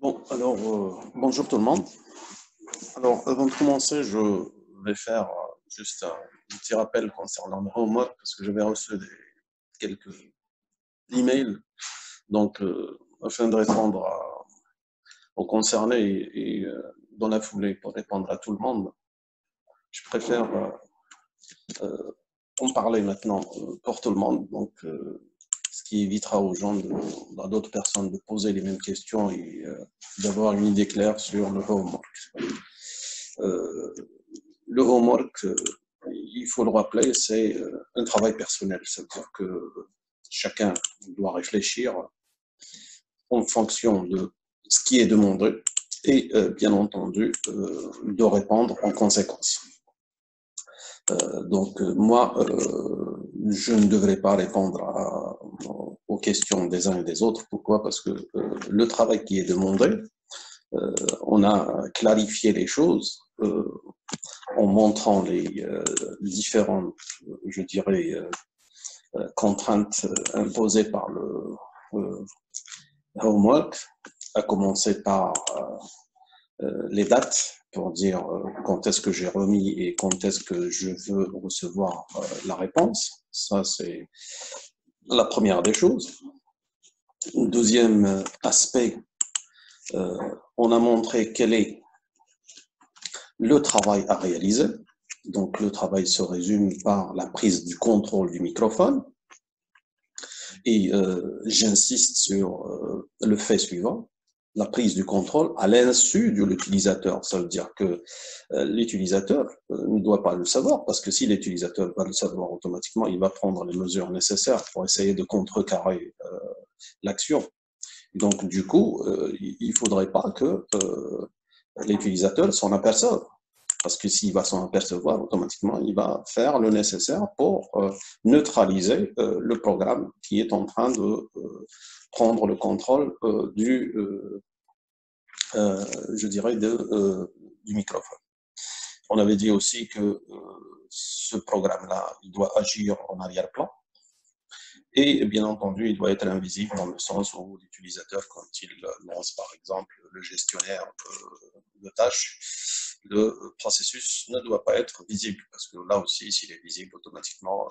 Bon, alors, bonjour tout le monde. Alors, avant de commencer, je vais faire juste un petit rappel concernant le homework parce que j'avais reçu quelques emails. Donc, afin de répondre aux concernés dans la foulée pour répondre à tout le monde, je préfère en parler maintenant pour tout le monde. Donc, ce qui évitera aux gens, à d'autres personnes, de poser les mêmes questions et d'avoir une idée claire sur le homework. Euh, le homework, il faut le rappeler, c'est un travail personnel. C'est-à-dire que chacun doit réfléchir en fonction de ce qui est demandé et, bien entendu, de répondre en conséquence. Donc, moi, je ne devrais pas répondre aux questions des uns et des autres. Pourquoi? Parce que le travail qui est demandé, on a clarifié les choses en montrant les différentes, je dirais, contraintes imposées par le homework, à commencer par les dates pour dire quand est-ce que j'ai remis et quand est-ce que je veux recevoir la réponse. Ça, c'est la première des choses. Deuxième aspect, on a montré quel est le travail à réaliser. Donc, le travail se résume par la prise du contrôle du microphone. Et j'insiste sur le fait suivant, la prise du contrôle à l'insu de l'utilisateur. Ça veut dire que l'utilisateur ne doit pas le savoir, parce que si l'utilisateur va le savoir automatiquement, il va prendre les mesures nécessaires pour essayer de contrecarrer l'action. Donc, du coup, il ne faudrait pas que l'utilisateur s'en aperçoive. Parce que s'il va s'en apercevoir, automatiquement, il va faire le nécessaire pour neutraliser le programme qui est en train de prendre le contrôle je dirais, du microphone. On avait dit aussi que ce programme-là, il doit agir en arrière-plan. Et bien entendu, il doit être invisible dans le sens où l'utilisateur, quand il lance par exemple le gestionnaire de tâches, le processus ne doit pas être visible, parce que là aussi, s'il est visible, automatiquement,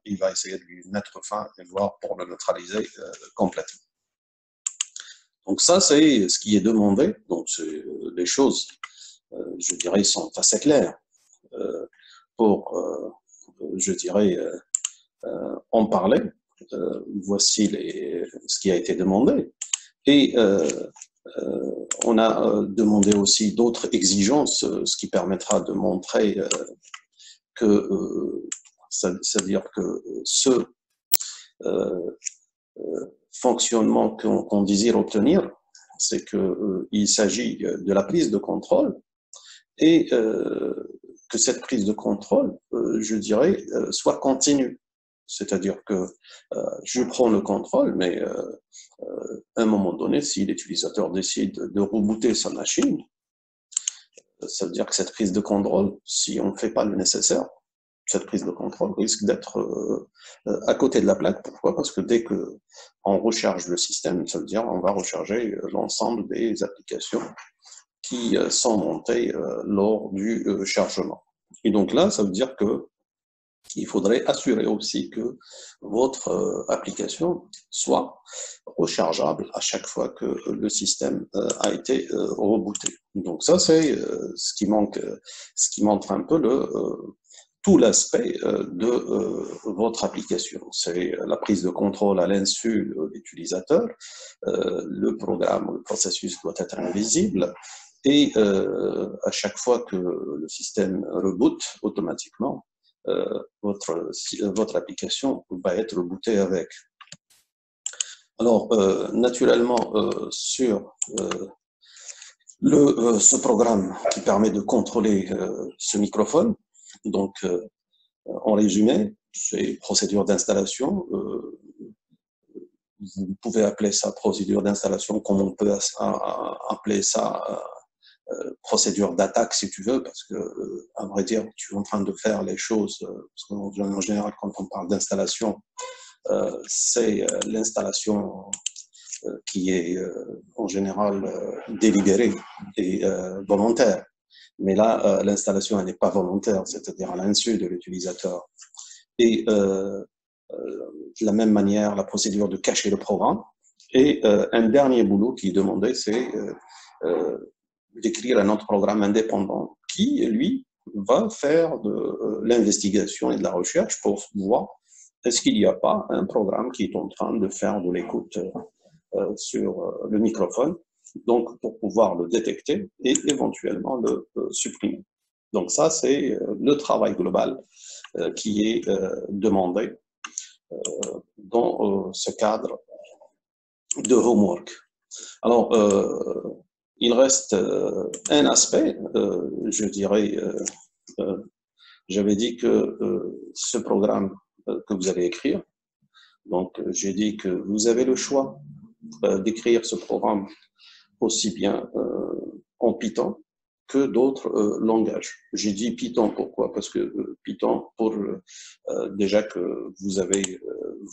il va essayer de lui mettre fin et voir pour le neutraliser complètement. Donc ça, c'est ce qui est demandé. Donc les choses, je dirais, sont assez claires pour, je dirais, en parler. Voici ce qui a été demandé. Et on a demandé aussi d'autres exigences, ce qui permettra de montrer que, c'est-à-dire que ce fonctionnement qu'on désire obtenir, c'est qu'il s'agit de la prise de contrôle et que cette prise de contrôle, je dirais, soit continue. C'est-à-dire que je prends le contrôle, mais à un moment donné, si l'utilisateur décide de rebooter sa machine, ça veut dire que cette prise de contrôle, si on ne fait pas le nécessaire, cette prise de contrôle risque d'être à côté de la plaque. Pourquoi? Parce que dès qu'on recharge le système, ça veut dire qu'on va recharger l'ensemble des applications qui sont montées lors du chargement. Et donc là, ça veut dire que il faudrait assurer aussi que votre application soit rechargeable à chaque fois que le système a été rebooté. Donc ça, c'est ce qui montre un peu tout l'aspect de votre application. C'est la prise de contrôle à l'insu de l'utilisateur, le programme, le processus doit être invisible, et à chaque fois que le système reboot automatiquement, votre application va être rebootée avec. Alors, naturellement, sur ce programme qui permet de contrôler ce microphone, donc en résumé, c'est procédure d'installation. Vous pouvez appeler ça procédure d'installation, comme on peut appeler ça procédure d'attaque si tu veux, parce que à vrai dire, tu es en train de faire les choses, parce qu'en général, quand on parle d'installation, c'est l'installation qui est en général délibéré et volontaire. Mais là, l'installation n'est pas volontaire, c'est-à-dire à l'insu de l'utilisateur. Et de la même manière, la procédure de cacher le programme. Et un dernier boulot qui est demandé, c'est d'écrire un autre programme indépendant qui, lui, va faire de l'investigation et de la recherche pour voir est-ce qu'il n'y a pas un programme qui est en train de faire de l'écoute sur le microphone, donc pour pouvoir le détecter et éventuellement le supprimer. Donc ça, c'est le travail global qui est demandé dans ce cadre de homework. Alors, il reste un aspect, je dirais, j'avais dit que ce programme que vous allez écrire, donc j'ai dit que vous avez le choix d'écrire ce programme aussi bien en Python que d'autres langages. J'ai dit Python, pourquoi? Parce que Python, pour déjà que vous avez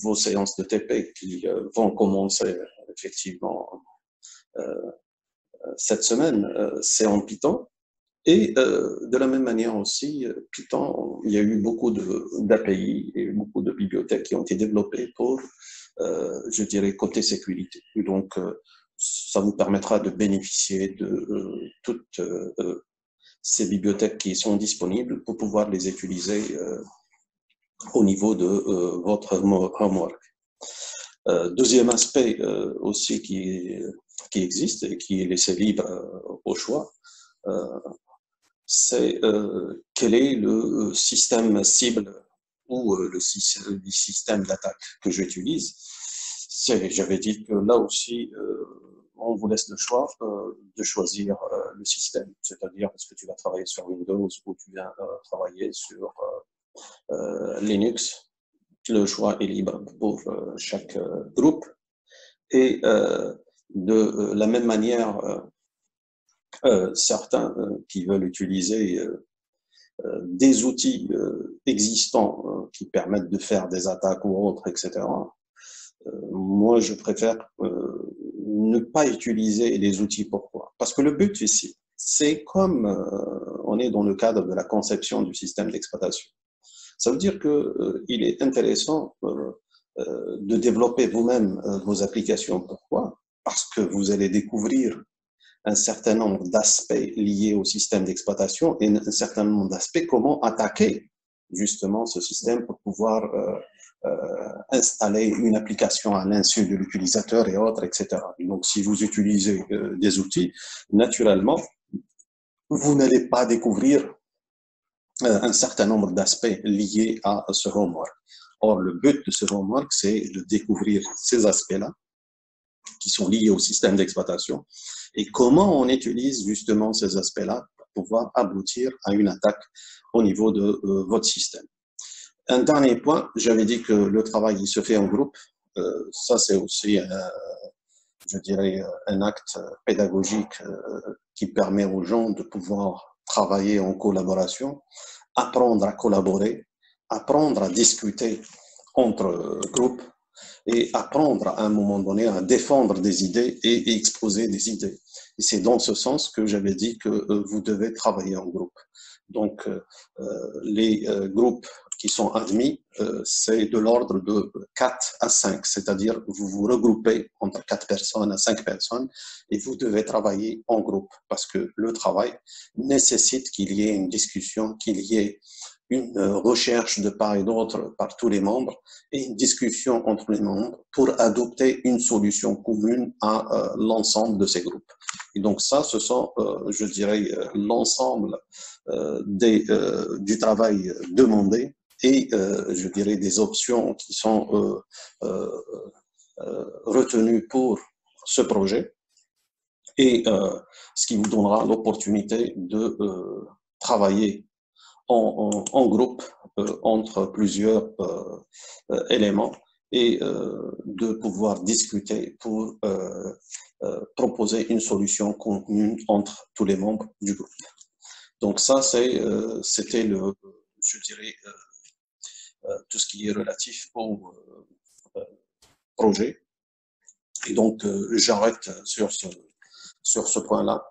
vos séances de TP qui vont commencer effectivement cette semaine, c'est en Python. Et de la même manière aussi, Python, il y a eu beaucoup d'API et beaucoup de bibliothèques qui ont été développées pour, je dirais, côté sécurité. Et donc, ça vous permettra de bénéficier de toutes ces bibliothèques qui sont disponibles pour pouvoir les utiliser au niveau de votre homework. Deuxième aspect aussi qui existe et qui est laissé libre au choix, c'est quel est le système cible ou le système d'attaque que j'utilise. J'avais dit que là aussi, on vous laisse le choix de choisir le système, c'est-à-dire est-ce que tu vas travailler sur Windows ou tu vas travailler sur Linux. Le choix est libre pour chaque groupe. Et de la même manière, certains qui veulent utiliser des outils existants qui permettent de faire des attaques ou autres, etc. Moi, je préfère ne pas utiliser les outils. Pourquoi? Parce que le but ici, c'est comme on est dans le cadre de la conception du système d'exploitation. Ça veut dire qu'il est intéressant de développer vous-même vos applications. Pourquoi? Parce que vous allez découvrir un certain nombre d'aspects liés au système d'exploitation et un certain nombre d'aspects comment attaquer justement ce système pour pouvoir installer une application à l'insu de l'utilisateur et autres, etc. Et donc, si vous utilisez des outils, naturellement, vous n'allez pas découvrir un certain nombre d'aspects liés à ce homework. Or, le but de ce homework, c'est de découvrir ces aspects-là qui sont liés au système d'exploitation et comment on utilise justement ces aspects-là pour pouvoir aboutir à une attaque au niveau de votre système. Un dernier point, j'avais dit que le travail il se fait en groupe. Ça, c'est aussi, je dirais, un acte pédagogique qui permet aux gens de pouvoir travailler en collaboration, apprendre à collaborer, apprendre à discuter entre groupes et apprendre à un moment donné à défendre des idées et exposer des idées. Et c'est dans ce sens que j'avais dit que vous devez travailler en groupe. Donc, les groupes qui sont admis, c'est de l'ordre de 4 à 5, c'est-à-dire vous vous regroupez entre 4 personnes à 5 personnes et vous devez travailler en groupe parce que le travail nécessite qu'il y ait une discussion, qu'il y ait une recherche de part et d'autre par tous les membres et une discussion entre les membres pour adopter une solution commune à l'ensemble de ces groupes. Et donc ça, ce sont, je dirais, l'ensemble du travail demandé et, je dirais, des options qui sont retenues pour ce projet et ce qui vous donnera l'opportunité de travailler en groupe entre plusieurs éléments et de pouvoir discuter pour proposer une solution commune entre tous les membres du groupe. Donc ça, c'était je dirais, tout ce qui est relatif au projet. Et donc, j'arrête sur ce point-là.